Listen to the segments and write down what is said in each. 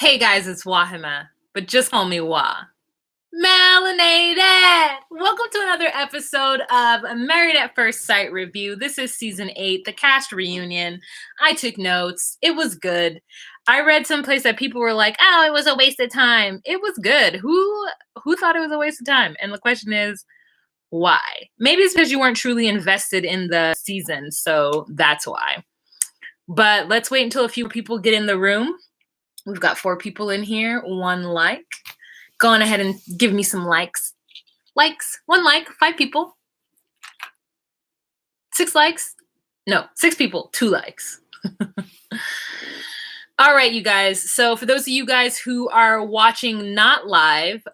Hey guys, it's Wahima, but just call me Wah. Melanated! Welcome to another episode of Married at First Sight Review. This is season 8, the cast reunion. I took notes. It was good. I read someplace that people were like, "Oh, it was a waste of time." It was good. Who thought it was a waste of time? And the question is, why? Maybe it's because you weren't truly invested in the season, so that's why. But let's wait until a few people get in the room. We've got 4 people in here, 1 like. Go on ahead and give me some likes. Likes, 1 like, 5 people. 6 likes. No, 6 people, 2 likes. All right, you guys. So for those of you guys who are watching not live,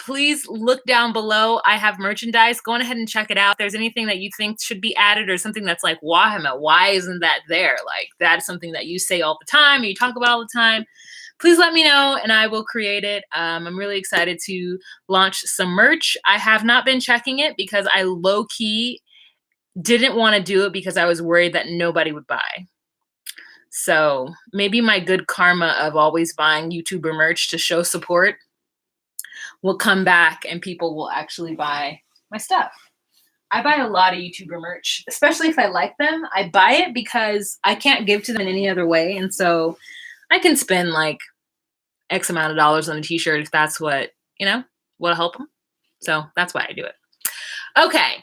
please look down below. I have merchandise. Go on ahead and check it out. If there's anything that you think should be added or something that's like, Wahima, why isn't that there? Like, that's something that you say all the time or you talk about all the time. Please let me know and I will create it. I'm really excited to launch some merch. I have not been checking it because I low-key didn't want to do it because I was worried that nobody would buy. So maybe my good karma of always buying YouTuber merch to show support will come back and people will actually buy my stuff. I buy a lot of YouTuber merch, especially if I like them. I buy it because I can't give to them in any other way. And so I can spend like X amount of dollars on a t-shirt if that's what, will help them. So that's why I do it. Okay.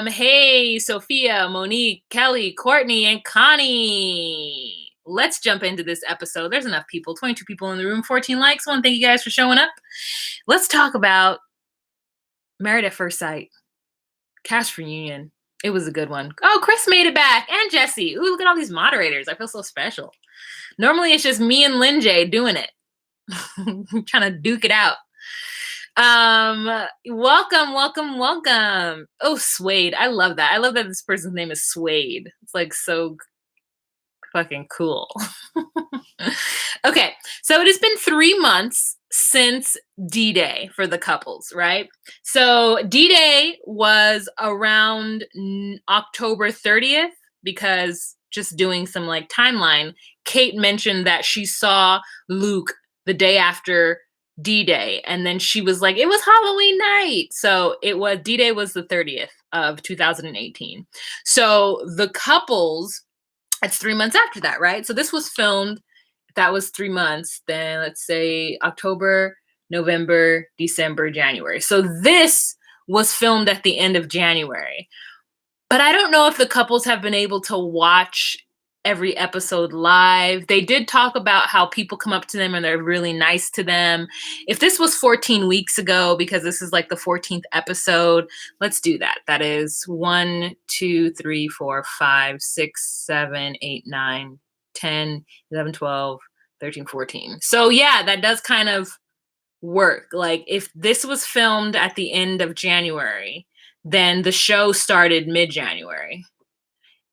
Hey, Sophia, Monique, Kelly, Courtney, and Connie. Let's jump into this episode. There's enough people, 22 people in the room, 14 likes. I want to thank you guys for showing up. Let's talk about Married at First Sight. Cast reunion. It was a good one. Oh, Chris made it back. And Jesse. Ooh, look at all these moderators. I feel so special. Normally it's just me and Lynn J doing it. Trying to duke it out. Welcome. Oh, Suede. I love that. I love that this person's name is Suede. It's like so fucking cool. Okay, so it has been 3 months since D-Day for the couples, right? So D-Day was around October 30th because just doing some like timeline, Kate mentioned that she saw Luke the day after D-Day. And then she was like, it was Halloween night. So D-Day was the 30th of 2018. So the couples, it's 3 months after that, right? So this was filmed, that was 3 months. Then let's say October, November, December, January. So this was filmed at the end of January. But I don't know if the couples have been able to watch every episode live. They did talk about how people come up to them and they're really nice to them. If this was 14 weeks ago, because this is like the 14th episode, let's do that. That is 1, 2, 3, 4, 5, 6, 7, 8, 9, 10, 11, 12, 13, 14. So yeah, that does kind of work. Like if this was filmed at the end of January, then the show started mid-January.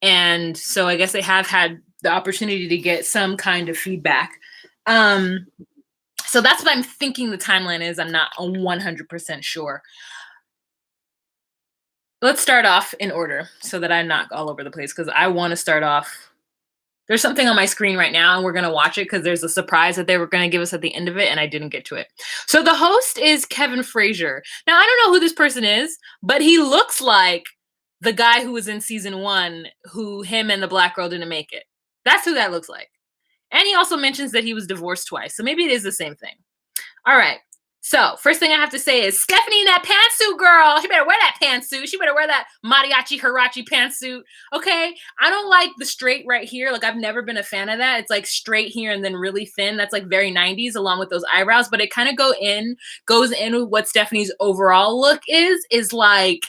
And so I guess they have had the opportunity to get some kind of feedback. So that's what I'm thinking the timeline is. I'm not 100% sure. Let's start off in order so that I'm not all over the place because I want to start off. There's something on my screen right now and we're going to watch it because there's a surprise that they were going to give us at the end of it and I didn't get to it. So the host is Kevin Frazier. Now, I don't know who this person is, but he looks like the guy who was in season 1, who him and the black girl didn't make it. That's who that looks like. And he also mentions that he was divorced twice. So maybe it is the same thing. All right. So first thing I have to say is Stephanie in that pantsuit, girl. She better wear that pantsuit. She better wear that mariachi hirachi pantsuit. Okay. I don't like the straight right here. Like I've never been a fan of that. It's like straight here and then really thin. That's like very 90s along with those eyebrows. But it kind of goes in with what Stephanie's overall look is like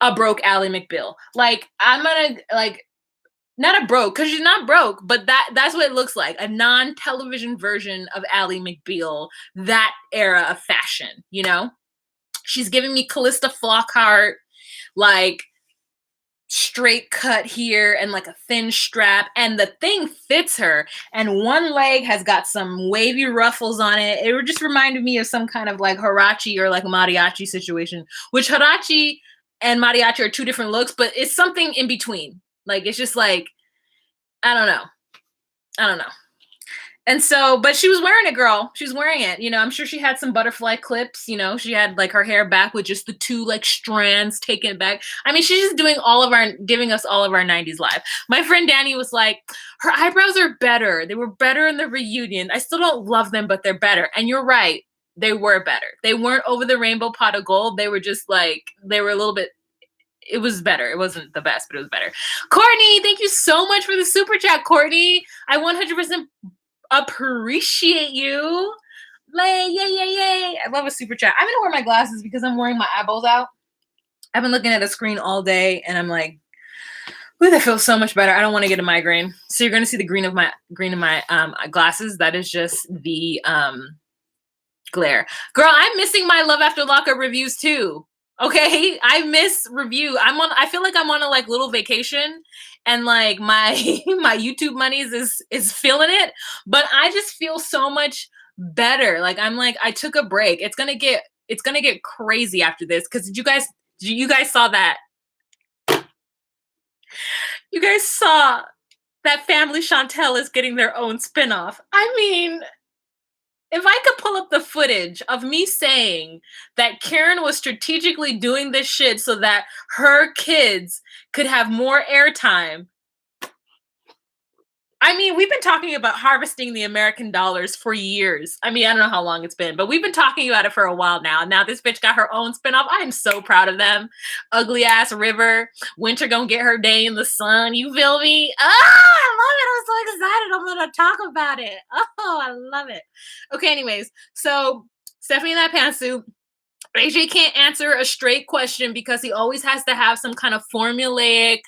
a broke Ally McBeal. Like I'm gonna like not a broke because she's not broke, but that's what it looks like, a non-television version of Ally McBeal, that era of fashion. She's giving me Callista Flockhart, like straight cut here and like a thin strap, and the thing fits her, and one leg has got some wavy ruffles on it. It just reminded me of some kind of like Hirachi or like mariachi situation, which Hirachi and mariachi are 2 different looks, but it's something in between. Like, it's just like, I don't know. And so, but she was wearing it, girl. She was wearing it. You know, I'm sure she had some butterfly clips. You know, she had like her hair back with just the two like strands taken back. I mean, she's just doing giving us all of our 90s life. My friend Danny was like, her eyebrows are better. They were better in the reunion. I still don't love them, but they're better. And you're right. They were better. They weren't over the rainbow pot of gold. They were just like, they were a little bit, it was better. It wasn't the best, but it was better. Courtney, thank you so much for the super chat, Courtney. I 100% appreciate you. Yay. I love a super chat. I'm gonna wear my glasses because I'm wearing my eyeballs out. I've been looking at a screen all day and I'm like, ooh, that feels so much better. I don't want to get a migraine. So you're gonna see the green of my glasses. That is just the glare. Girl, I'm missing my Love After Lockup reviews too. Okay, I miss review. I feel like I'm on a like little vacation, and like my my YouTube monies is feeling it. But I just feel so much better. Like I'm like I took a break. It's gonna get crazy after this because you guys saw that. You guys saw that Family Chantel is getting their own spinoff. I mean, if I could pull up the footage of me saying that Karen was strategically doing this shit so that her kids could have more airtime. I mean, we've been talking about harvesting the American dollars for years. I mean, I don't know how long it's been, but we've been talking about it for a while now. Now this bitch got her own spinoff. I am so proud of them. Ugly ass River. Winter gonna get her day in the sun. You feel me? Oh, I love it. I'm so excited. I'm gonna talk about it. Oh, I love it. Okay, anyways. So Stephanie in that pantsuit. AJ can't answer a straight question because he always has to have some kind of formulaic,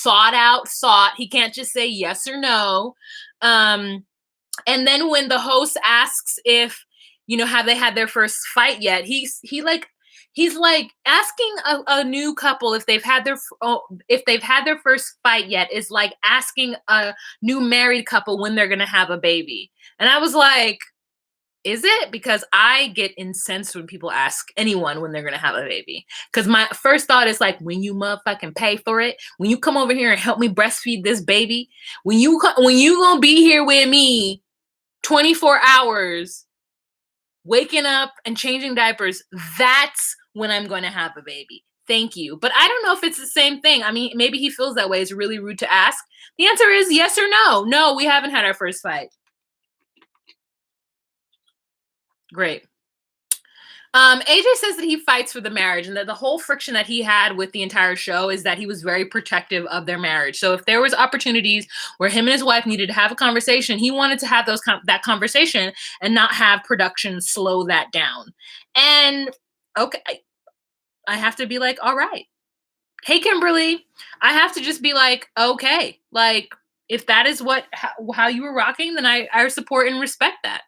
thought out thought. He can't just say yes or no. And then when the host asks if, you know, have they had their first fight yet? He's like asking a new couple if they've had their first fight yet is like asking a new married couple when they're gonna have a baby. And I was like, is it? Because I get incensed when people ask anyone when they're going to have a baby. Because my first thought is like, when you motherfucking pay for it, when you come over here and help me breastfeed this baby, when you going to be here with me 24 hours, waking up and changing diapers, that's when I'm going to have a baby. Thank you. But I don't know if it's the same thing. I mean, maybe he feels that way. It's really rude to ask. The answer is yes or no. No, we haven't had our first fight. Great. AJ says that he fights for the marriage and that the whole friction that he had with the entire show is that he was very protective of their marriage. So if there was opportunities where him and his wife needed to have a conversation, he wanted to have that conversation and not have production slow that down. And okay, I have to be like, all right. Hey, Kimberly, I have to just be like, okay, like if that is how you were rocking, then I support and respect that.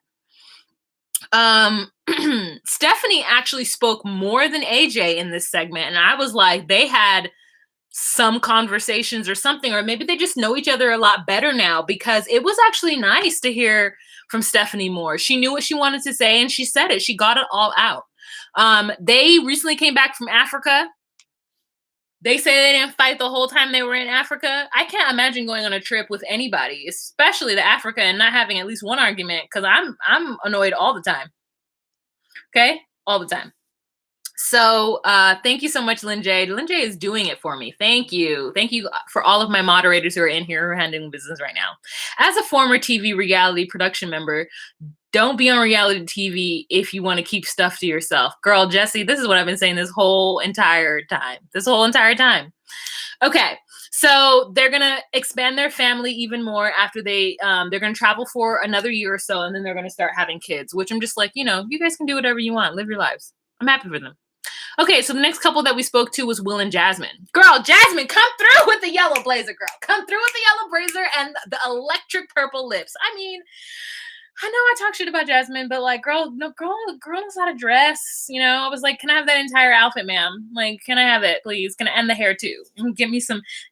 Stephanie actually spoke more than AJ in this segment, and I was like, they had some conversations or something, or maybe they just know each other a lot better now, because it was actually nice to hear from Stephanie more. She knew what she wanted to say and she said it. She got it all out. They recently came back from Africa. They say they didn't fight the whole time they were in Africa. I can't imagine going on a trip with anybody, especially to Africa, and not having at least one argument, because I'm annoyed all the time. Okay? All the time. So thank you so much, Lynn J. Lynn J is doing it for me. Thank you. Thank you for all of my moderators who are in here who are handling business right now. As a former TV reality production member, don't be on reality TV if you want to keep stuff to yourself. Girl, Jessie, this is what I've been saying this whole entire time. Okay, so they're going to expand their family even more after they're going to travel for another year or so, and then they're going to start having kids, which I'm just like, you know, you guys can do whatever you want. Live your lives. I'm happy for them. Okay, so the next couple that we spoke to was Will and Jasmine. Girl, Jasmine, come through with the yellow blazer, girl. Come through with the yellow blazer and the electric purple lips. I mean, I know I talk shit about Jasmine, but like, girl knows how to dress. You know, I was like, can I have that entire outfit, ma'am? Like, can I have it, please? And the hair too. Give me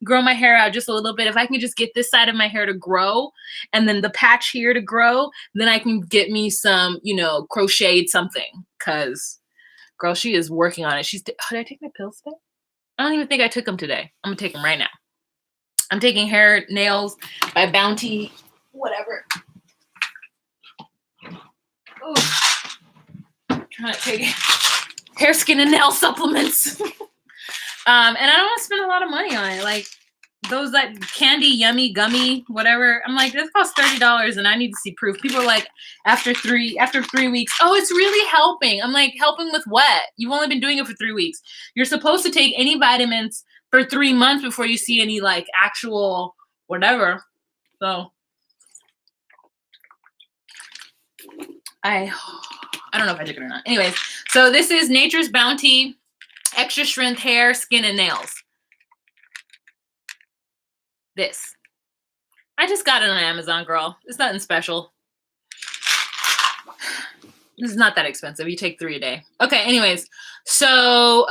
grow my hair out just a little bit. If I can just get this side of my hair to grow and then the patch here to grow, then I can get me some, you know, crocheted something. Cause girl, she is working on it. Did I take my pills today? I don't even think I took them today. I'm gonna take them right now. I'm taking Hair Nails by Bounty, whatever. Trying to take hair, skin, and nail supplements. And I don't want to spend a lot of money on it. Like those like candy, yummy, gummy, whatever. I'm like, this costs $30 and I need to see proof. People are like, after 3 weeks, oh, it's really helping. I'm like, helping with what? You've only been doing it for 3 weeks. You're supposed to take any vitamins for 3 months before you see any like actual whatever. So I don't know if I took it or not. Anyways, so this is Nature's Bounty Extra Strength Hair, Skin, and Nails. This. I just got it on Amazon, girl. It's nothing special. This is not that expensive. You take 3 a day. Okay, anyways. So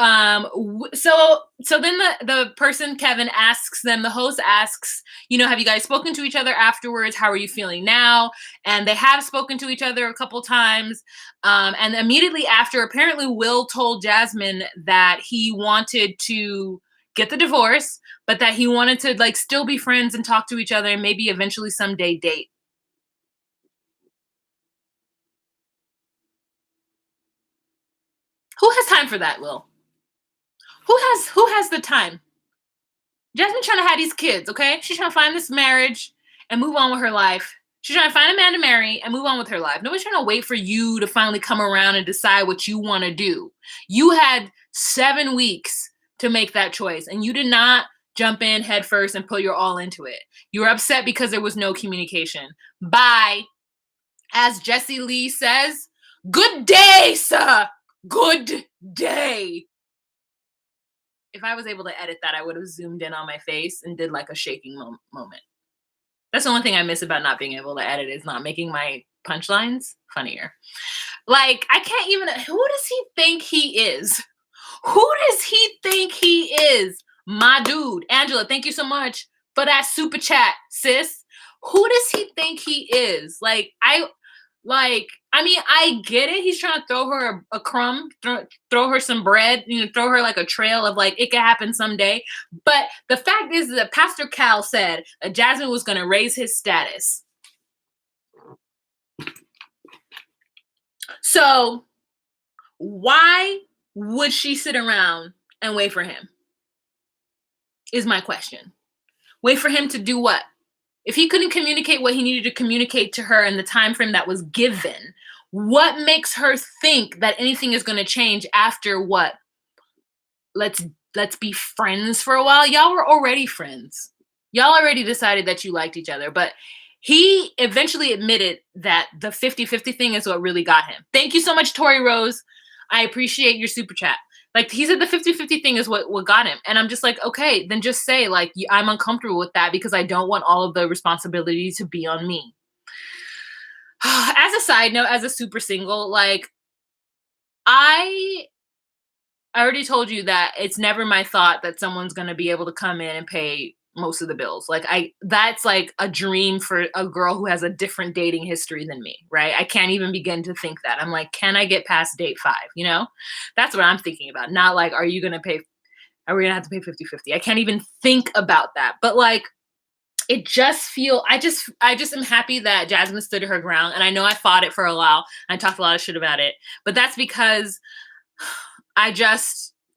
so then the person, Kevin, asks them, the host asks, you know, have you guys spoken to each other afterwards? How are you feeling now? And they have spoken to each other a couple times. And immediately after, apparently Will told Jasmine that he wanted to get the divorce, but that he wanted to like still be friends and talk to each other and maybe eventually someday date. Who has time for that, Will? Who has the time? Jasmine trying to have these kids, okay? She's trying to find this marriage and move on with her life. She's trying to find a man to marry and move on with her life. Nobody's trying to wait for you to finally come around and decide what you want to do. You had 7 weeks to make that choice, and you did not jump in head first and put your all into it. You were upset because there was no communication. Bye. As Jesse Lee says, good day, sir. Good day. If I was able to edit that, I would have zoomed in on my face and did like a shaking moment. That's the only thing I miss about not being able to edit is not making my punchlines funnier. Like, I can't even, who does he think he is? Who does he think he is? My dude. Angela, thank you so much for that super chat, sis. Who does he think he is? I mean, I get it. He's trying to throw her a crumb, throw her some bread, you know, throw her like a trail of like, it could happen someday. But the fact is that Pastor Cal said that Jasmine was going to raise his status. So why would she sit around and wait for him? Is my question. Wait for him to do what? If he couldn't communicate what he needed to communicate to her in the time frame that was given, what makes her think that anything is going to change after what? Let's be friends for a while. Y'all were already friends. Y'all already decided that you liked each other, but he eventually admitted that the 50-50 thing is what really got him. Thank you so much, Tori Rose. I appreciate your super chat. Like, he said the 50-50 thing is what got him. And I'm just like, okay, then just say, like, I'm uncomfortable with that because I don't want all of the responsibility to be on me. As a side note, as a super single, like, I already told you that it's never my thought that someone's going to be able to come in and pay most of the bills. Like, that's like a dream for a girl who has a different dating history than me, right? I can't even begin to think that. I'm like, can I get past date 5? You know, that's what I'm thinking about. Not like, are we going to have to pay 50-50? I can't even think about that. But like, I just am happy that Jasmine stood her ground. And I know I fought it for a while. I talked a lot of shit about it, but that's because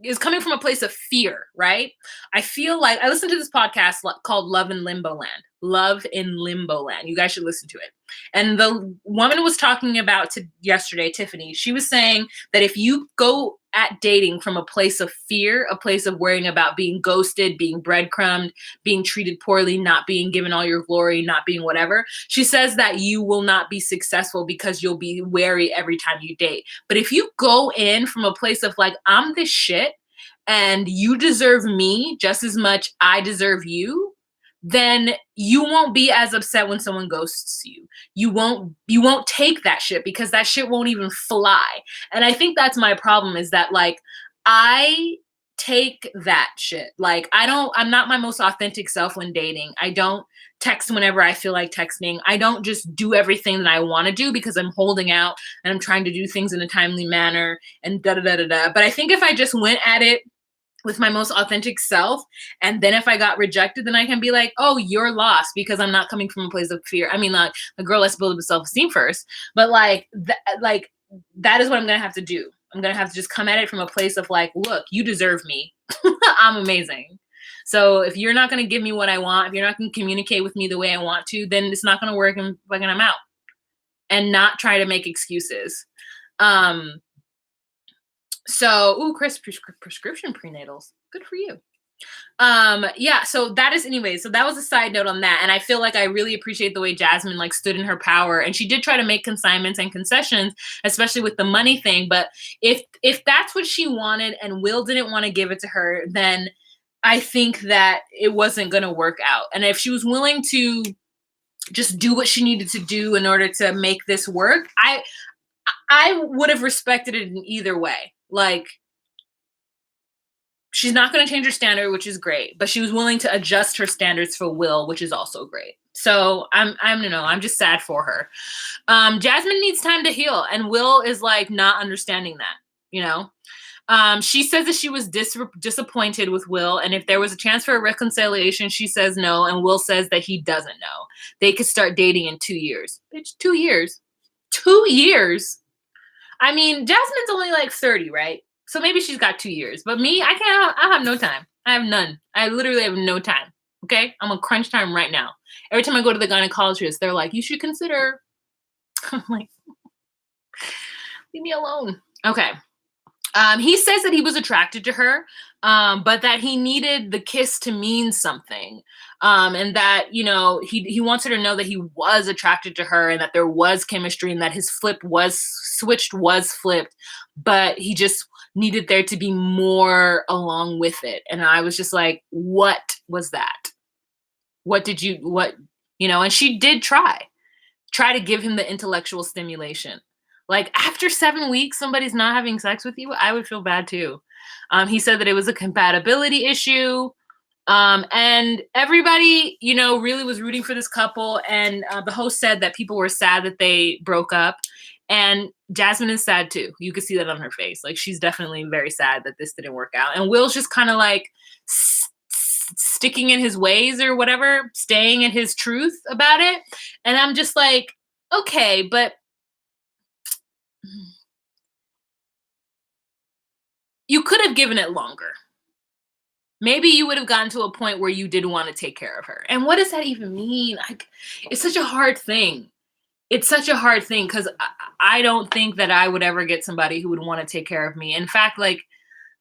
is coming from a place of fear, right? I feel like I listened to this podcast called Love in Limbo Land. Love in Limbo Land. You guys should listen to it. And the woman was talking about yesterday, Tiffany, she was saying that if you go at dating from a place of fear, a place of worrying about being ghosted, being breadcrumbed, being treated poorly, not being given all your glory, not being whatever, she says that you will not be successful because you'll be wary every time you date. But if you go in from a place of like, I'm this shit and you deserve me just as much I deserve you, then you won't be as upset when someone ghosts you. You won't take that shit because that shit won't even fly. And I think that's my problem is that like I take that shit. Like I'm not my most authentic self when dating. I don't text whenever I feel like texting. I don't just do everything that I want to do because I'm holding out and I'm trying to do things in a timely manner and da da da da da. But I think if I just went at it with my most authentic self. And then if I got rejected, then I can be like, oh, you're lost because I'm not coming from a place of fear. I mean, like, a girl, let's build up self-esteem first. But like that is what I'm gonna have to do. I'm gonna have to just come at it from a place of like, look, you deserve me. I'm amazing. So if you're not gonna give me what I want, if you're not gonna communicate with me the way I want to, then it's not gonna work and fucking I'm out. And not try to make excuses. Um, ooh, Chris, prescription prenatals. Good for you. Yeah, so that is anyway, so that was a side note on that. And I feel like I really appreciate the way Jasmine like stood in her power. And she did try to make consignments and concessions, especially with the money thing. But if that's what she wanted and Will didn't want to give it to her, then I think that it wasn't gonna work out. And if she was willing to just do what she needed to do in order to make this work, I would have respected it in either way. Like, she's not going to change her standard, which is great, but she was willing to adjust her standards for Will, which is also great. So I'm just sad for her. Jasmine needs time to heal, and Will is like not understanding that, you know. She says that she was disappointed with Will, and if there was a chance for a reconciliation, she says no, and Will says that he doesn't know. They could start dating in 2 years. Bitch, 2 years. 2 years. I mean, Jasmine's only like 30, right? So maybe she's got 2 years. But me, I have no time. I have none. I literally have no time. Okay? I'm on crunch time right now. Every time I go to the gynecologist, they're like, you should consider. I'm like, leave me alone. Okay. He says that he was attracted to her, but that he needed the kiss to mean something. And that, you know, he wants her to know that he was attracted to her and that there was chemistry and that his switch was flipped, but he just needed there to be more along with it. And I was just like, what was that? And she did try to give him the intellectual stimulation. Like, after 7 weeks, somebody's not having sex with you, I would feel bad too. He said that it was a compatibility issue. And everybody, really was rooting for this couple. And the host said that people were sad that they broke up. And Jasmine is sad too. You could see that on her face. Like, she's definitely very sad that this didn't work out. And Will's just kind of like sticking in his ways or whatever, staying in his truth about it. And I'm just like, okay, but you could have given it longer. Maybe you would have gotten to a point where you did want to take care of her. And what does that even mean? Like, it's such a hard thing. It's such a hard thing because I don't think that I would ever get somebody who would want to take care of me. In fact, like,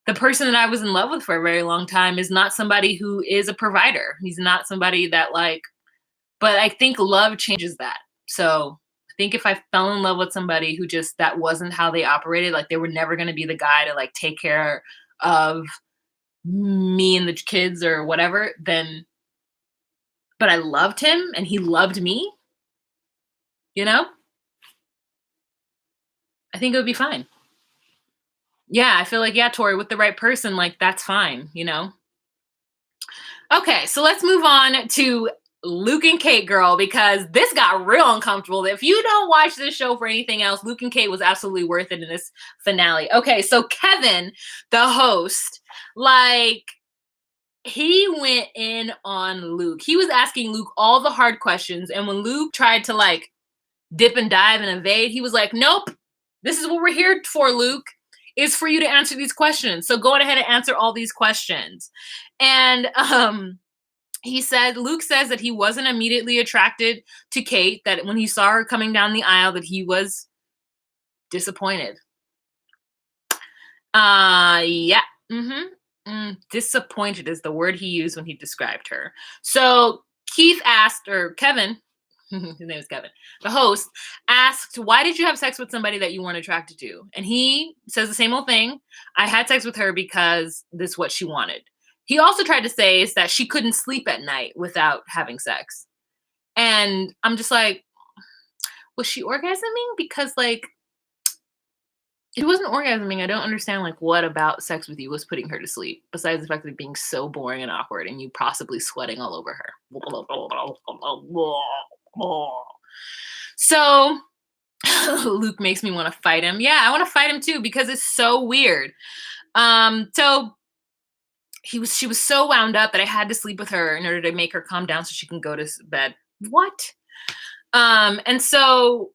the person that I was in love with for a very long time is not somebody who is a provider. He's not somebody that but I think love changes that. So I think if I fell in love with somebody who just, that wasn't how they operated, like, they were never going to be the guy to like take care of me and the kids or whatever, then, but I loved him and he loved me, I think it would be fine. Yeah, I feel like, yeah, Tori, with the right person, like, that's fine, Okay, so let's move on to Luke and Kate, girl, because this got real uncomfortable. If you don't watch this show for anything else, Luke and Kate was absolutely worth it in this finale. Okay, so Kevin, the host, like, he went in on Luke. He was asking Luke all the hard questions, and when Luke tried to like dip and dive and evade, he was like, nope, this is what we're here for, Luke, is for you to answer these questions. So go ahead and answer all these questions. And Luke says that he wasn't immediately attracted to Kate, that when he saw her coming down the aisle, that he was disappointed. Yeah. Disappointed is the word he used when he described her. So Keith asked, or Kevin, his name is Kevin, the host, asked, why did you have sex with somebody that you weren't attracted to? And he says the same old thing. I had sex with her because this is what she wanted. He also tried to say is that she couldn't sleep at night without having sex. And I'm just like, was she orgasming? Because like, it wasn't orgasming. I don't understand like what about sex with you was putting her to sleep, besides the fact of it being so boring and awkward and you possibly sweating all over her. So Luke makes me want to fight him. Yeah, I want to fight him too because it's so weird. So she was so wound up that I had to sleep with her in order to make her calm down so she can go to bed. What? And so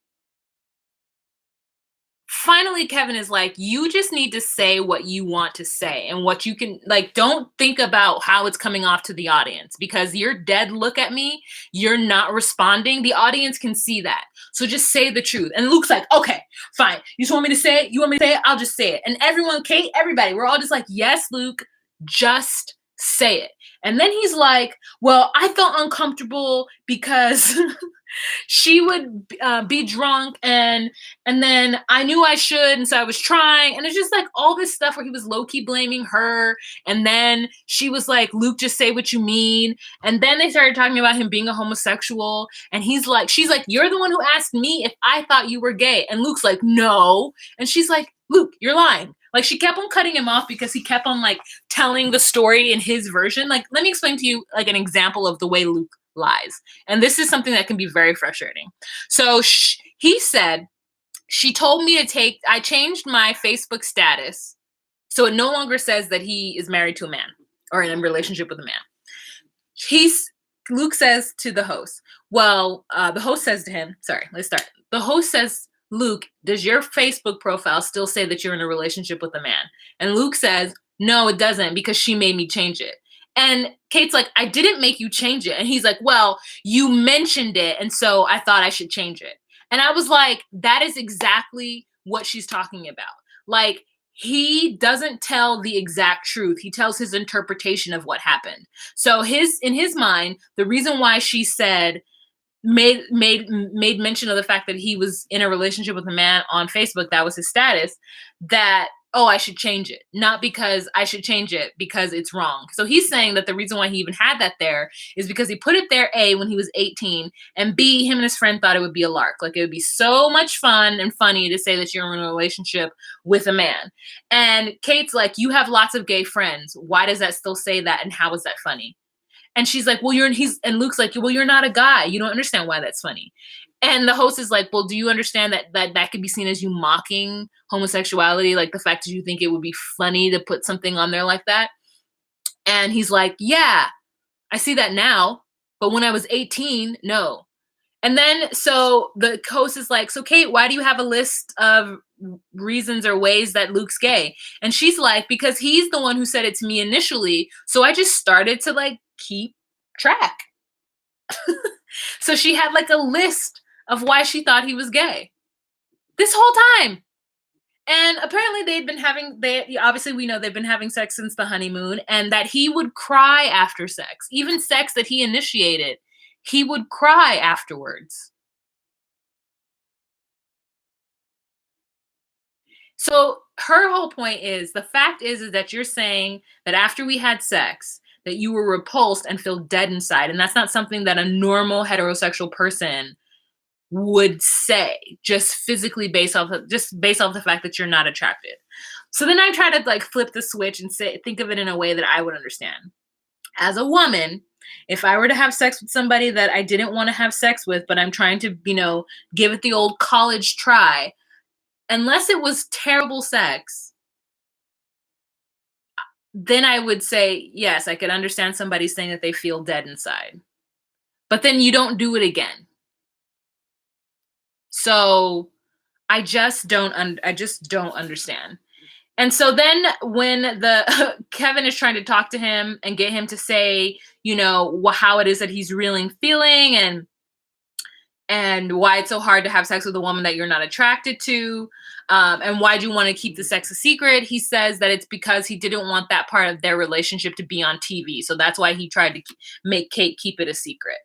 finally Kevin is like, you just need to say what you want to say and what you can, like, don't think about how it's coming off to the audience, because your dead look at me, you're not responding. The audience can see that. So just say the truth. And Luke's like, okay, fine. You just want me to say it? You want me to say it? I'll just say it. And everyone, Kate, everybody, we're all just like, yes, Luke, just say it. And then he's like, well, I felt uncomfortable because she would be drunk, and then I knew I should, and so I was trying, and it's just like all this stuff where he was low-key blaming her, and then she was like, Luke, just say what you mean. And then they started talking about him being a homosexual, and she's like, you're the one who asked me if I thought you were gay. And Luke's like, no. And she's like, Luke, you're lying. Like, she kept on cutting him off because he kept on like telling the story in his version. Like, let me explain to you like an example of the way Luke lies. And this is something that can be very frustrating. So he said, she told me I changed my Facebook status so it no longer says that he is married to a man or in a relationship with a man. Luke says to the host, well, the host says to him, sorry, let's start. The host says, Luke, does your Facebook profile still say that you're in a relationship with a man? And Luke says, no, it doesn't, because she made me change it. And Kate's like, I didn't make you change it. And he's like, well, you mentioned it, and so I thought I should change it. And I was like, that is exactly what she's talking about. Like, he doesn't tell the exact truth. He tells his interpretation of what happened. So in his mind, the reason why she said made mention of the fact that he was in a relationship with a man on Facebook, that was his status, that, oh, I should change it. Not because I should change it because it's wrong. So he's saying that the reason why he even had that there is because he put it there, A, when he was 18, and B, him and his friend thought it would be a lark. Like, it would be so much fun and funny to say that you're in a relationship with a man. And Kate's like, you have lots of gay friends. Why does that still say that? And how is that funny? And she's like, well, and Luke's like, well, you're not a guy. You don't understand why that's funny. And the host is like, well, do you understand that could be seen as you mocking homosexuality? Like, the fact that you think it would be funny to put something on there like that. And he's like, yeah, I see that now. But when I was 18, no. And then, so the host is like, so Kate, why do you have a list of reasons or ways that Luke's gay? And she's like, because he's the one who said it to me initially. So I just started to like keep track. So she had like a list of why she thought he was gay this whole time. And apparently obviously we know they've been having sex since the honeymoon, and that he would cry after sex, even sex that he initiated, he would cry afterwards. So her whole point is, the fact is that you're saying that after we had sex, that you were repulsed and feel dead inside. And that's not something that a normal heterosexual person would say, just physically based off the fact that you're not attracted. So then I try to like flip the switch and think of it in a way that I would understand. As a woman, if I were to have sex with somebody that I didn't want to have sex with, but I'm trying to, give it the old college try, unless it was terrible sex, then I would say, yes, I could understand somebody saying that they feel dead inside. But then you don't do it again. So I just don't understand. And so then when the Kevin is trying to talk to him and get him to say, how it is that he's really feeling, and why it's so hard to have sex with a woman that you're not attracted to, and why do you want to keep the sex a secret? He says that it's because he didn't want that part of their relationship to be on TV. So that's why he tried to make Kate keep it a secret.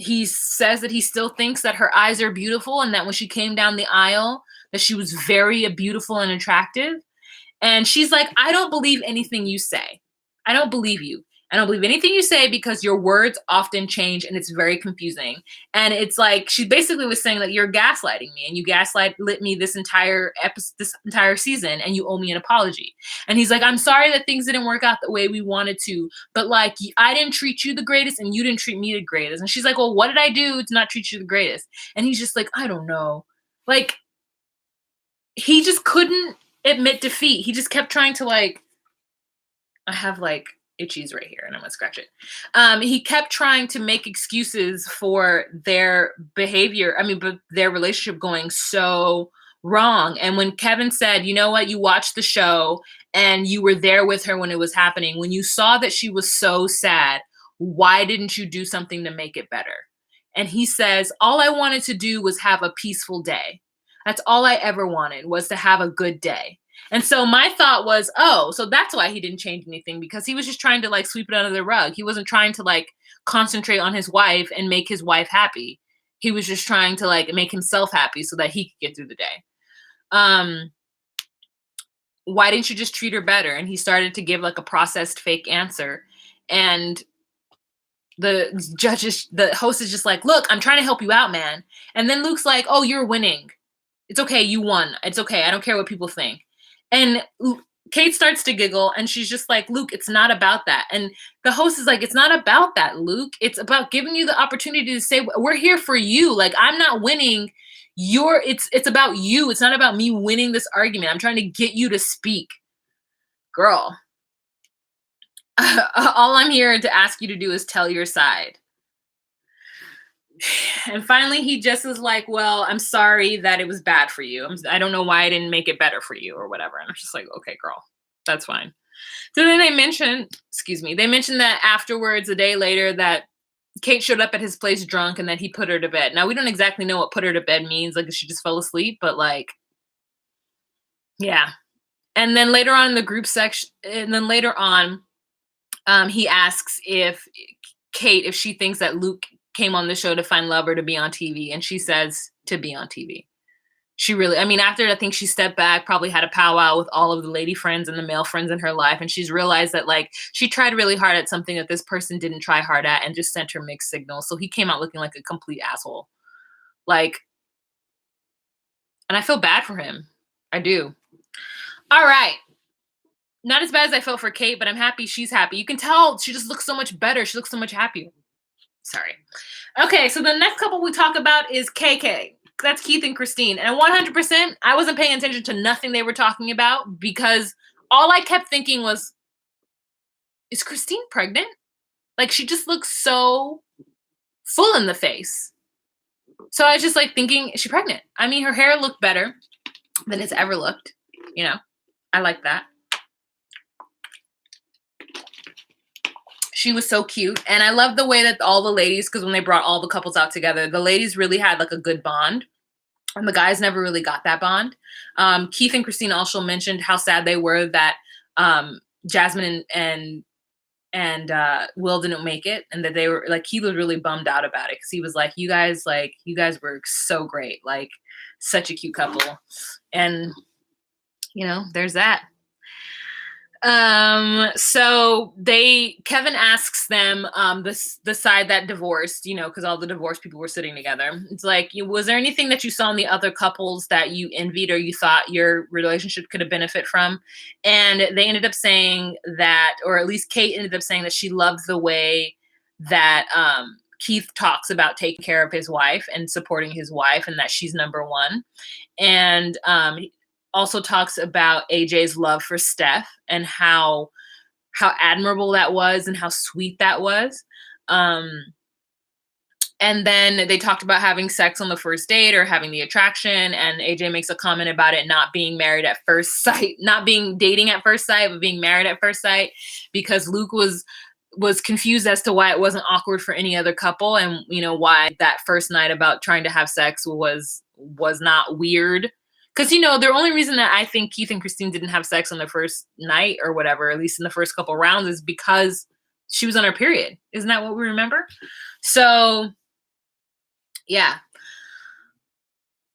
He says that he still thinks that her eyes are beautiful, and that when she came down the aisle, that she was very beautiful and attractive. And she's like, I don't believe anything you say. I don't believe you. I don't believe anything you say because your words often change and it's very confusing. And it's like, she basically was saying that you're gaslighting me, and you lit me this entire season, and you owe me an apology. And he's like, I'm sorry that things didn't work out the way we wanted to, but like, I didn't treat you the greatest and you didn't treat me the greatest. And she's like, well, what did I do to not treat you the greatest? And he's just like, I don't know. Like, he just couldn't admit defeat. He just kept trying to like I have like itchies right here and I'm gonna scratch it. He kept trying to make excuses for their behavior. I mean, but their relationship going so wrong. And when Kevin said, you know what, you watched the show and you were there with her when it was happening, when you saw that she was so sad, why didn't you do something to make it better? And he says, all I wanted to do was have a peaceful day. That's all I ever wanted, was to have a good day. And so my thought was, oh, so that's why he didn't change anything, because he was just trying to like sweep it under the rug. He wasn't trying to like concentrate on his wife and make his wife happy. He was just trying to like make himself happy so that he could get through the day. Why didn't you just treat her better? And he started to give like a processed fake answer. And the host is just like, look, I'm trying to help you out, man. And then Luke's like, oh, you're winning. It's okay. You won. It's okay. I don't care what people think. And Kate starts to giggle and she's just like, Luke, it's not about that. And the host is like, it's not about that, Luke. It's about giving you the opportunity to say, we're here for you. Like, I'm not winning. It's about you. It's not about me winning this argument. I'm trying to get you to speak. Girl, all I'm here to ask you to do is tell your side. And finally, he just is like, well, I'm sorry that it was bad for you. I don't know why I didn't make it better for you or whatever. And I'm just like, okay, girl, that's fine. So then they mentioned that afterwards, a day later, that Kate showed up at his place drunk and that he put her to bed. Now, we don't exactly know what put her to bed means. Like, she just fell asleep, but like, yeah. And then later on in the group section, and then later on, he asks if she thinks that Luke came on the show to find love or to be on TV. And she says to be on TV. She really, I mean, after I think she stepped back, probably had a powwow with all of the lady friends and the male friends in her life. And she's realized that like she tried really hard at something that this person didn't try hard at and just sent her mixed signals. So he came out looking like a complete asshole. Like, and I feel bad for him. I do. All right. Not as bad as I felt for Kate, but I'm happy she's happy. You can tell she just looks so much better. She looks so much happier. Sorry. Okay, so the next couple we talk about is KK. That's Keith and Christine. And 100%, I wasn't paying attention to nothing they were talking about because all I kept thinking was, is Christine pregnant? Like, she just looks so full in the face. So I was just like thinking, is she pregnant? I mean, her hair looked better than it's ever looked. You know, I like that. She was so cute. And I love the way that all the ladies, because when they brought all the couples out together, the ladies really had like a good bond. And the guys never really got that bond. Keith and Christine also mentioned how sad they were that Jasmine and Will didn't make it. And that they were like, he was really bummed out about it. Cause he was like, you guys were so great. Like, such a cute couple. And, you know, there's that. So Kevin asks them, the side that divorced, you know, cause all the divorced people were sitting together. It's like, was there anything that you saw in the other couples that you envied or you thought your relationship could have benefit from? And they ended up saying that, or at least Kate ended up saying that she loved the way that, Keith talks about taking care of his wife and supporting his wife and that she's number one. And, also talks about AJ's love for Steph and how admirable that was and how sweet that was. And then they talked about having sex on the first date or having the attraction. And AJ makes a comment about it not being married at first sight, not being dating at first sight, but being married at first sight, because Luke was confused as to why it wasn't awkward for any other couple. And, you know, why that first night about trying to have sex was not weird. Because, you know, the only reason that I think Keith and Christine didn't have sex on the first night or whatever, at least in the first couple rounds, is because she was on her period. Isn't that what we remember? So, yeah.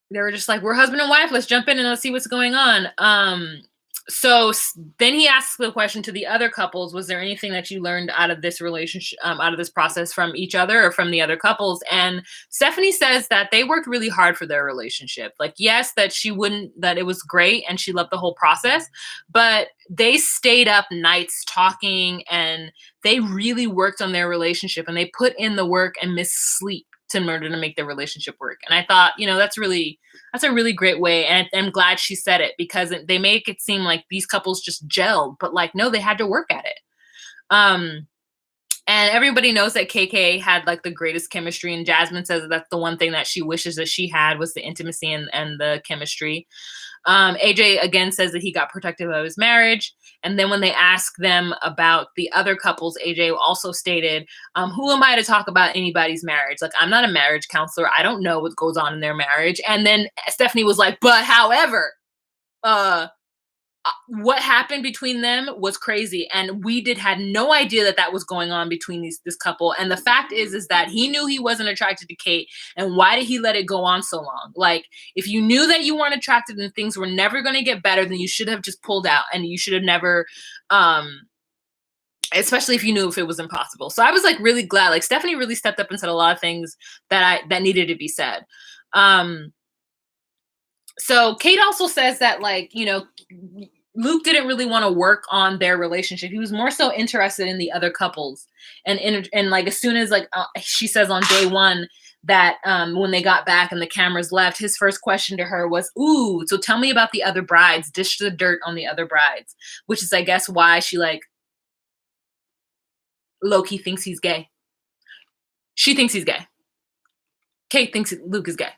They were just like, we're husband and wife. Let's jump in and let's see what's going on. So then he asks the question to the other couples, was there anything that you learned out of this relationship, out of this process from each other or from the other couples? And Stephanie says that they worked really hard for their relationship. Like, yes, that it was great and she loved the whole process, but they stayed up nights talking and they really worked on their relationship and they put in the work and missed sleep in order to make their relationship work. And I thought, that's a really great way. And I'm glad she said it, because they make it seem like these couples just gelled, but like, no, they had to work at it. And everybody knows that KK had like the greatest chemistry, and Jasmine says that's the one thing that she wishes that she had, was the intimacy and the chemistry. AJ again says that he got protective of his marriage. And then when they ask them about the other couples, AJ also stated, who am I to talk about anybody's marriage? Like, I'm not a marriage counselor. I don't know what goes on in their marriage. And then Stephanie was like, but however, what happened between them was crazy, and we had no idea that was going on between this couple. And the fact is that he knew he wasn't attracted to Kate, and why did he let it go on so long? Like, if you knew that you weren't attracted and things were never going to get better, then you should have just pulled out, and you should have never, especially if you knew if it was impossible. So I was like really glad, like Stephanie really stepped up and said a lot of things that needed to be said. So Kate also says that, like, Luke didn't really want to work on their relationship. He was more so interested in the other couples. And like, as soon as she says on day one that when they got back and the cameras left, his first question to her was, ooh, so tell me about the other brides, dish the dirt on the other brides, which is, I guess, why she like low-key thinks he's gay. She thinks he's gay. Kate thinks Luke is gay. In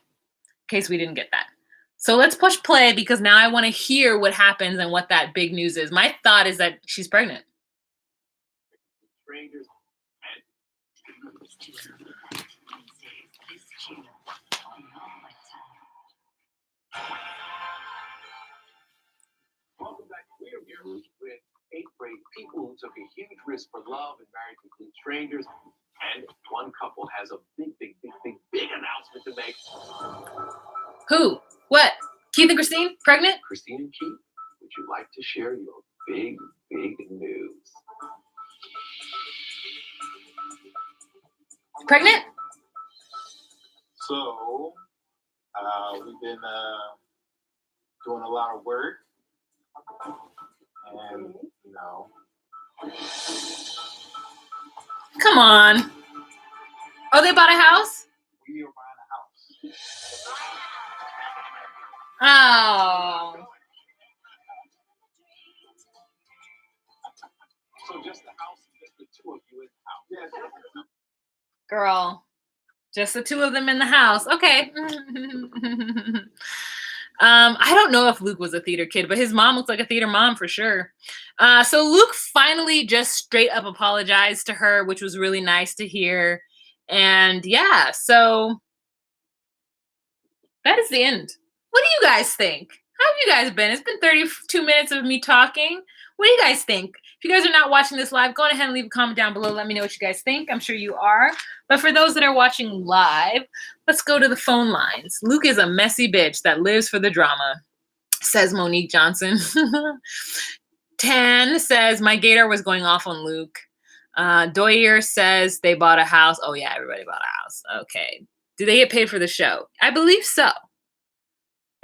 case we didn't get that. So let's push play, because now I want to hear what happens and what that big news is. My thought is that she's pregnant. Welcome back. We are here with 8 brave people who took a huge risk for love and married complete strangers. And one couple has a big announcement to make. Who? What? Keith and Christine? Pregnant? Christine and Keith, would you like to share your big news? Pregnant? So, we've been doing a lot of work. And, Come on. Oh, they bought a house? We are buying a house. Oh. So just the house, just the 2 of you in the house. Yes. Girl, just the 2 of them in the house. Okay. I don't know if Luke was a theater kid, but his mom looks like a theater mom for sure. So Luke finally just straight up apologized to her, which was really nice to hear. And yeah, so that is the end. What do you guys think? How have you guys been? It's been 32 minutes of me talking. What do you guys think? If you guys are not watching this live, go ahead and leave a comment down below. Let me know what you guys think. I'm sure you are. But for those that are watching live, let's go to the phone lines. Luke is a messy bitch that lives for the drama, says Monique Johnson. Tan says, my gator was going off on Luke. Doyer says they bought a house. Oh, yeah, everybody bought a house. Okay. Do they get paid for the show? I believe so.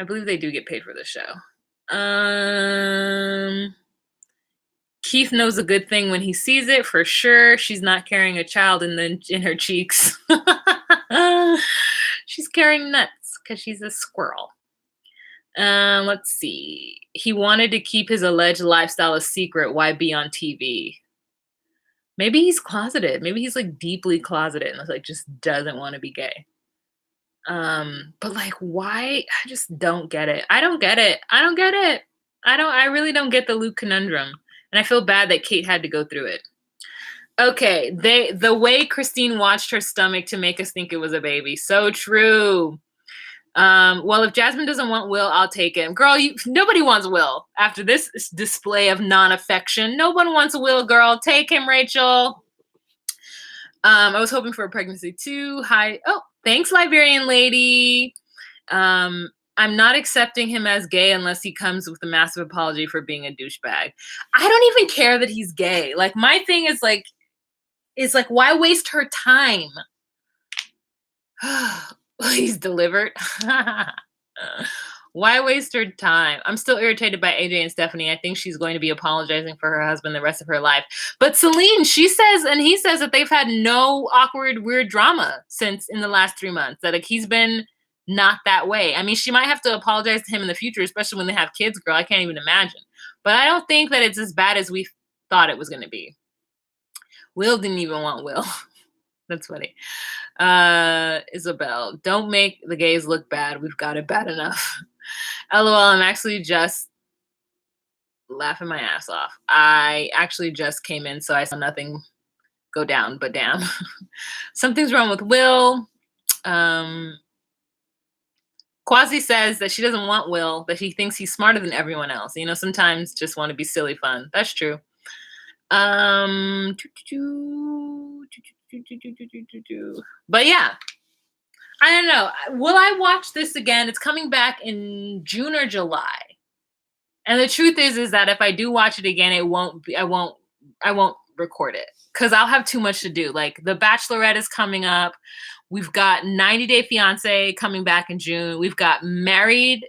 I believe they do get paid for the show. Keith knows a good thing when he sees it, for sure. She's not carrying a child in her cheeks. She's carrying nuts because she's a squirrel. Let's see. He wanted to keep his alleged lifestyle a secret. Why be on TV? Maybe he's closeted. Maybe he's like deeply closeted and like just doesn't want to be gay. But like, why? I just don't get it. I don't get it. I really don't get the Luke conundrum. And I feel bad that Kate had to go through it. Okay, the way Christine watched her stomach to make us think it was a baby. So true. Well, if Jasmine doesn't want Will, I'll take him. Girl, nobody wants Will. After this display of non-affection, no one wants Will, girl. Take him, Rachel. I was hoping for a pregnancy too. Hi. Oh, thanks, Liberian lady. I'm not accepting him as gay unless he comes with a massive apology for being a douchebag. I don't even care that he's gay. Like, my thing is like, why waste her time? He's delivered. Why waste her time? I'm still irritated by AJ and Stephanie. I think she's going to be apologizing for her husband the rest of her life. But Celine, she says, and he says that they've had no awkward, weird drama since in the last 3 months. That like he's been not that way. I mean, she might have to apologize to him in the future, especially when they have kids, girl. I can't even imagine. But I don't think that it's as bad as we thought it was going to be. Will didn't even want Will. That's funny. Isabel, don't make the gays look bad. We've got it bad enough. LOL, I'm actually just laughing my ass off. I actually just came in, so I saw nothing go down, but damn. Something's wrong with Will. Quasi says that she doesn't want Will, that he thinks he's smarter than everyone else. You know, sometimes just want to be silly fun. That's true. But yeah, I don't know. Will I watch this again? It's coming back in June or July. And the truth is that if I do watch it again, I won't record it because I'll have too much to do. Like The Bachelorette is coming up. We've got 90 Day Fiance coming back in June. We've got 90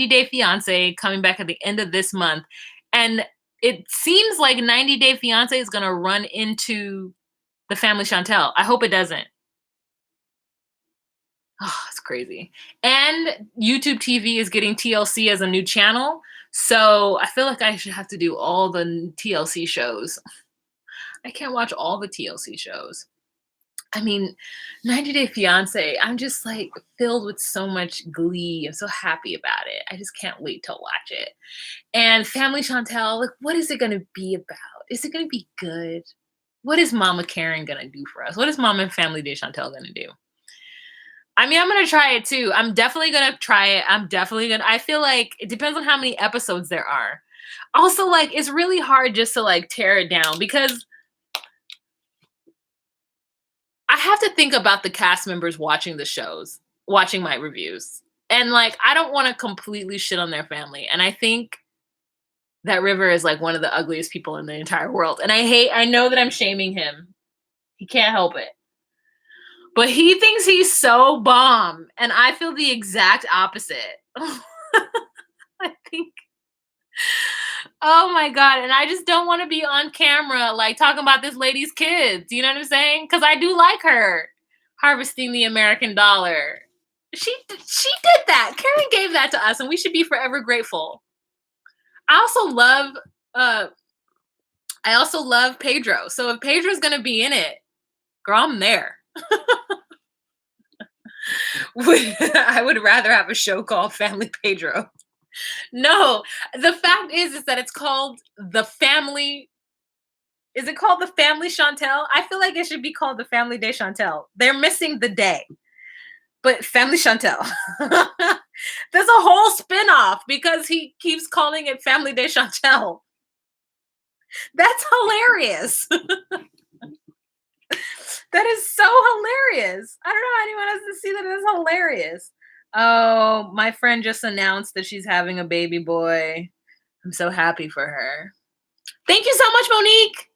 Day Fiance coming back at the end of this month. And it seems like 90 Day Fiance is going to run into The Family Chantel. I hope it doesn't. Oh, it's crazy. And YouTube TV is getting TLC as a new channel. So I feel like I should have to do all the TLC shows. I can't watch all the TLC shows. I mean, 90 Day Fiance, I'm just like filled with so much glee. I'm so happy about it. I just can't wait to watch it. And Family Chantel, like, what is it going to be about? Is it going to be good? What is Mama Karen going to do for us? What is Mama and Family Day Chantel going to do? I mean, I'm going to try it too. I'm definitely going to try it. I feel like it depends on how many episodes there are. Also, like, it's really hard just to like tear it down because I have to think about the cast members watching the shows, watching my reviews. And like, I don't want to completely shit on their family. And I think that River is like one of the ugliest people in the entire world. And I know that I'm shaming him. He can't help it. But he thinks he's so bomb. And I feel the exact opposite. I think, oh my God. And I just don't want to be on camera, like talking about this lady's kids. You know what I'm saying? Because I do like her harvesting the American dollar. She did that. Karen gave that to us and we should be forever grateful. I also love Pedro. So if Pedro's going to be in it, girl, I'm there. I would rather have a show called Family Pedro. No, the fact is that it's called The Family. Is it called The Family Chantel? I feel like it should be called The Family Day Chantel. They're missing the day. But Family Chantel. There's a whole spinoff because he keeps calling it Family Day Chantel. That's hilarious. That is so hilarious. I don't know how anyone else to see that. It's hilarious. Oh, my friend just announced that she's having a baby boy. I'm so happy for her. Thank you so much, Monique.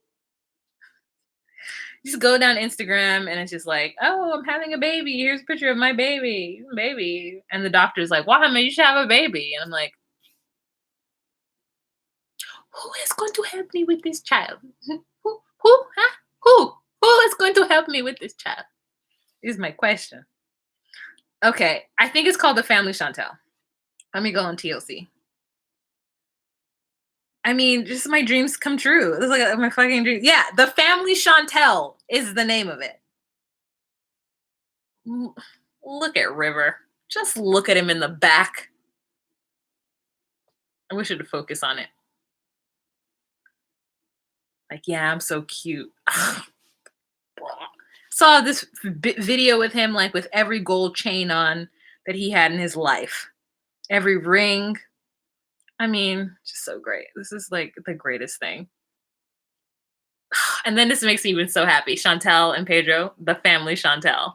Just go down Instagram and it's just like, oh, I'm having a baby. Here's a picture of my baby. And the doctor's like, wow, man, you should have a baby. And I'm like, who is going to help me with this child? Who is going to help me with this child? Is my question. Okay, I think it's called The Family Chantel. Let me go on TLC. I mean, just my dreams come true. It's like my fucking dream. Yeah, The Family Chantel is the name of it. Look at River. Just look at him in the back. I wish it would focus on it. Like, yeah, I'm so cute. Saw this video with him, like with every gold chain on that he had in his life. Every ring. I mean, just so great. This is like the greatest thing. And then this makes me even so happy. Chantel and Pedro, The Family Chantel.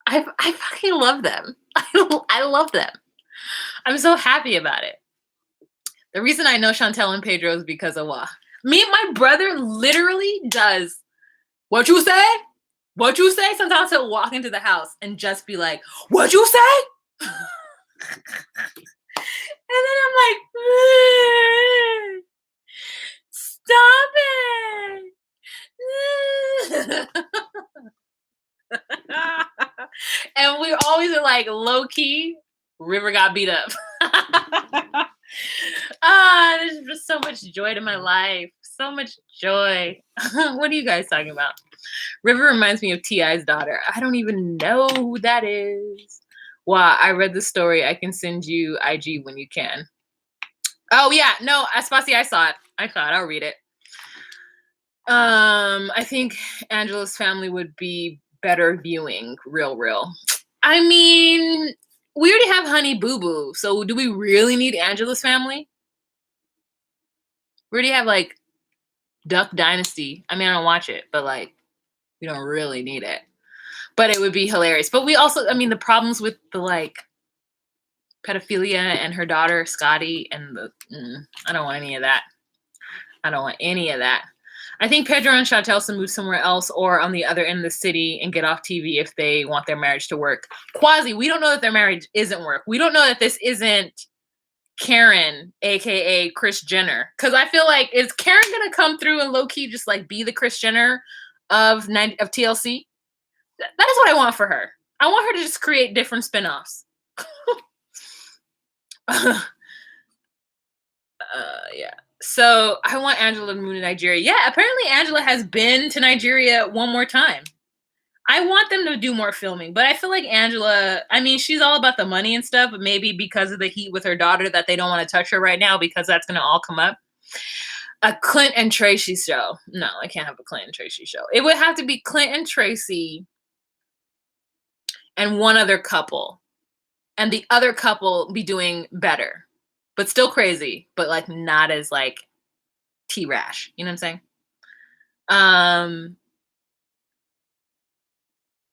I fucking love them. I love them. I'm so happy about it. The reason I know Chantel and Pedro is because of me and my brother literally does. What you say? What you say? Sometimes he'll walk into the house and just be like, what you say? And then I'm like, stop it. And we always are like, low key, River got beat up. There's just so much joy to my life. So much joy. What are you guys talking about? River reminds me of T.I.'s daughter. I don't even know who that is. Wow, I read the story. I can send you IG when you can. Oh yeah, no, Aspasi, I saw it. I'll read it. I think Angela's family would be better viewing. Real. I mean, we already have Honey Boo Boo, so do we really need Angela's family? We already have like Duck Dynasty. I mean, I don't watch it, but like, we don't really need it. But it would be hilarious. But we also, I mean, the problems with the like pedophilia and her daughter Scotty and the I don't want any of that. I think Pedro and Chantel should move somewhere else or on the other end of the city and get off TV if they want their marriage to work. Quasi, we don't know that their marriage isn't work. We don't know that this isn't Karen, aka Kris Jenner. Because I feel like, is Karen gonna come through and low key just like be the Kris Jenner of TLC? That is what I want for her. I want her to just create different spinoffs. Yeah. So I want Angela to move to Nigeria. Yeah, apparently Angela has been to Nigeria one more time. I want them to do more filming, but I feel like Angela, I mean, she's all about the money and stuff, but maybe because of the heat with her daughter that they don't want to touch her right now because that's going to all come up. A Clint and Tracy show. No, I can't have a Clint and Tracy show. It would have to be Clint and Tracy and one other couple. And the other couple be doing better. But still crazy, but like not as like T-Rash. You know what I'm saying?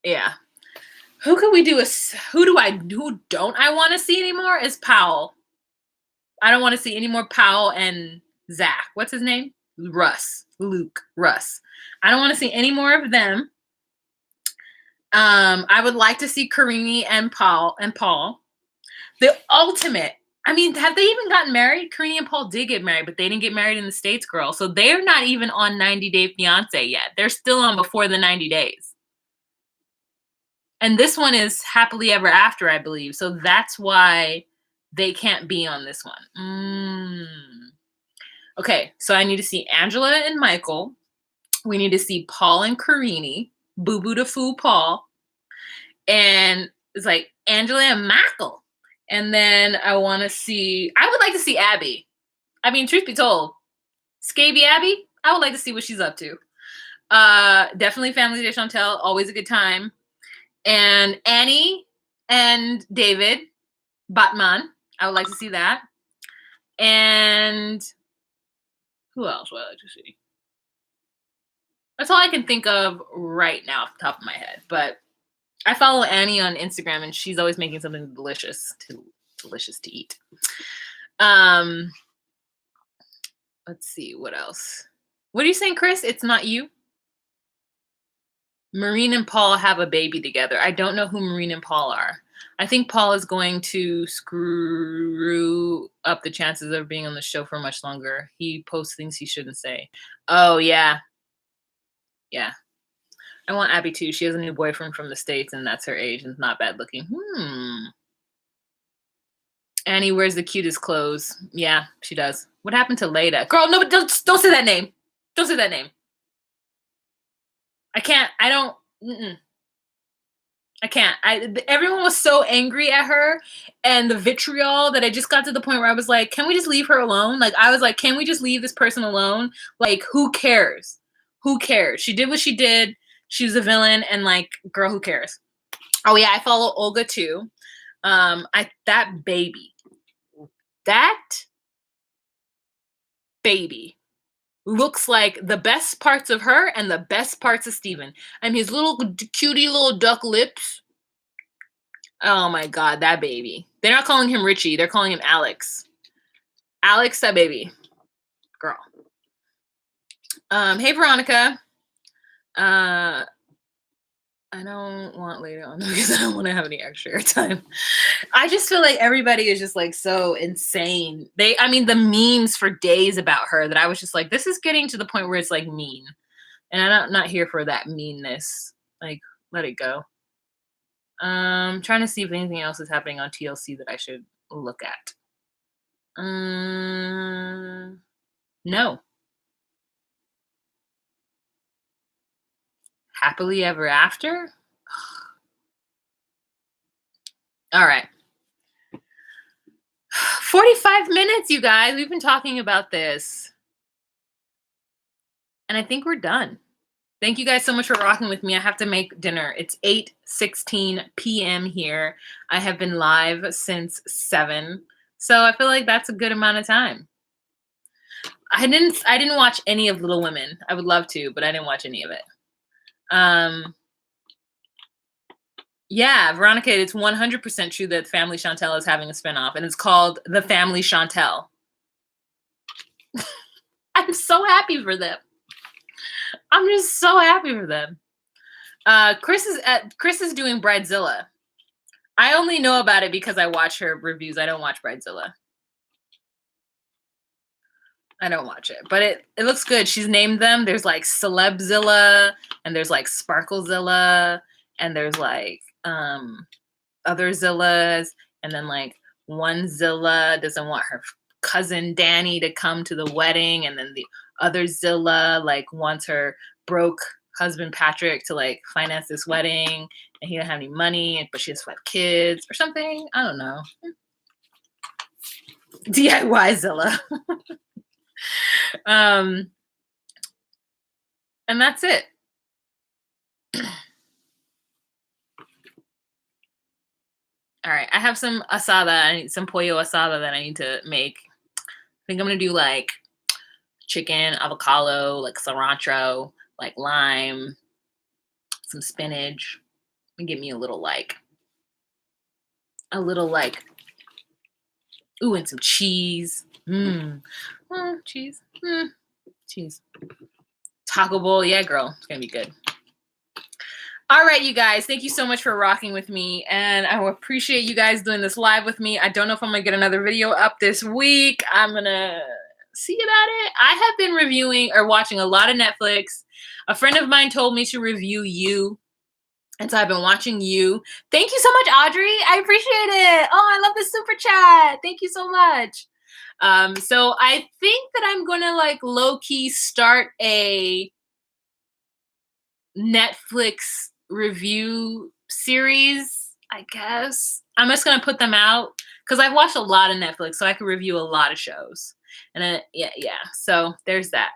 Yeah. Who could we do who don't I want to see anymore is Powell. I don't want to see any more Powell and Zach. What's his name? Russ. I don't want to see any more of them. I would like to see Karine and Paul. The ultimate. I mean, have they even gotten married? Karine and Paul did get married, but they didn't get married in the States, girl. So they're not even on 90 Day Fiance yet. They're still on before the 90 days. And this one is Happily Ever After, I believe. So that's why they can't be on this one. Okay, so I need to see Angela and Michael. We need to see Paul and Karine. Boo Boo to Foo Paul. And it's like Angela and Michael. And then I would like to see Abby. I mean, truth be told, Scaby Abby, I would like to see what she's up to. Definitely Family de Chantel, always a good time. And Annie and David, Batman, I would like to see that. And who else would I like to see? That's all I can think of right now off the top of my head. But I follow Annie on Instagram, and she's always making something delicious to eat. Let's see, what else? What are you saying, Chris? It's not you? Maureen and Paul have a baby together. I don't know who Maureen and Paul are. I think Paul is going to screw up the chances of being on the show for much longer. He posts things he shouldn't say. Oh, yeah. Yeah. I want Abby too. She has a new boyfriend from the States, and that's her age, and not bad looking. Annie wears the cutest clothes. Yeah, she does. What happened to Leda? Girl, no, don't say that name. Don't say that name. I can't. I don't. I can't. Everyone was so angry at her and the vitriol that I just got to the point where I was like, can we just leave her alone? Like, I was like, can we just leave this person alone? Like, who cares? Who cares? She did what she did. She was a villain, and like, girl, who cares? Oh yeah, I follow Olga too. That baby looks like the best parts of her and the best parts of Steven. And his little cutie little duck lips. Oh my God, that baby. They're not calling him Richie. They're calling him Alex. Alex, that baby. Girl. Hey, Veronica. I don't want later on because I don't want to have any extra airtime. I just feel like everybody is just like so insane. I mean, the memes for days about her that I was just like, this is getting to the point where it's like mean. And I'm not here for that meanness. Like, let it go. Trying to see if anything else is happening on TLC that I should look at. No. Happily Ever After? All right. 45 minutes, you guys. We've been talking about this. And I think we're done. Thank you guys so much for rocking with me. I have to make dinner. It's 8:16 p.m. here. I have been live since 7. So I feel like that's a good amount of time. I didn't watch any of Little Women. I would love to, but I didn't watch any of it. Yeah, Veronica, it's 100% true that Family Chantel is having a spinoff, and it's called The Family Chantel. I'm so happy for them. I'm just so happy for them. Chris is doing Bridezilla. I only know about it because I watch her reviews. I don't watch Bridezilla. I don't watch it, but it looks good. She's named them. There's like Celebzilla, and there's like Sparklezilla, and there's like other Zillas, and then like one Zilla doesn't want her cousin Danny to come to the wedding, and then the other Zilla like wants her broke husband Patrick to like finance this wedding, and he don't have any money, but she has 5 kids or something. I don't know. DIY Zilla. And that's it. All right, I have some asada. I need some pollo asada that I need to make. I think I'm gonna do like chicken, avocado, like cilantro, like lime, some spinach, and give me a little like, ooh, and some cheese. Cheese. Cheese. Taco bowl. Yeah, girl. It's going to be good. All right, you guys. Thank you so much for rocking with me. And I appreciate you guys doing this live with me. I don't know if I'm going to get another video up this week. I'm going to see about it. I have been reviewing or watching a lot of Netflix. A friend of mine told me to review You. And so I've been watching You. Thank you so much, Audrey. I appreciate it. Oh, I love the super chat. Thank you so much. So I think that I'm going to like low-key start a Netflix review series, I guess. I'm just going to put them out because I've watched a lot of Netflix, so I can review a lot of shows. And yeah. So there's that.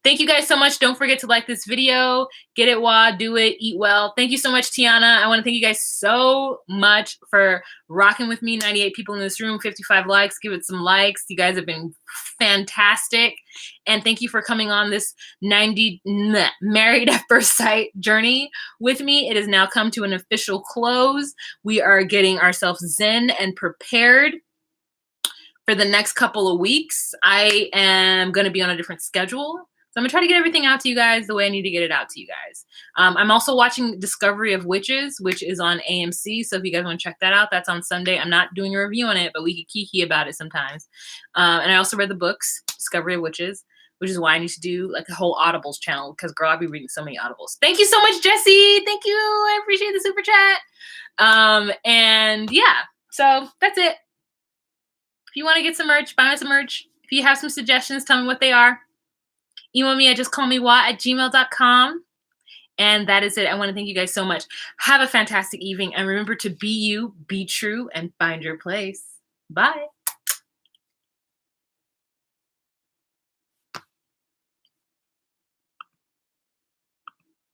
Thank you guys so much. Don't forget to like this video. Get it raw, do it, eat well. Thank you so much, Tiana. I want to thank you guys so much for rocking with me. 98 people in this room, 55 likes. Give it some likes. You guys have been fantastic. And thank you for coming on this Married at First Sight journey with me. It has now come to an official close. We are getting ourselves zen and prepared for the next couple of weeks. I am going to be on a different schedule. So I'm going to try to get everything out to you guys the way I need to get it out to you guys. I'm also watching Discovery of Witches, which is on AMC. So if you guys want to check that out, that's on Sunday. I'm not doing a review on it, but we can kiki about it sometimes. And I also read the books, Discovery of Witches, which is why I need to do like a whole Audibles channel because, girl, I'll be reading so many Audibles. Thank you so much, Jessie. Thank you. I appreciate the super chat. And yeah, so that's it. If you want to get some merch, buy me some merch. If you have some suggestions, tell me what they are. Email me at justcallmewa@gmail.com. And that is it. I want to thank you guys so much. Have a fantastic evening. And remember to be you, be true, and find your place. Bye.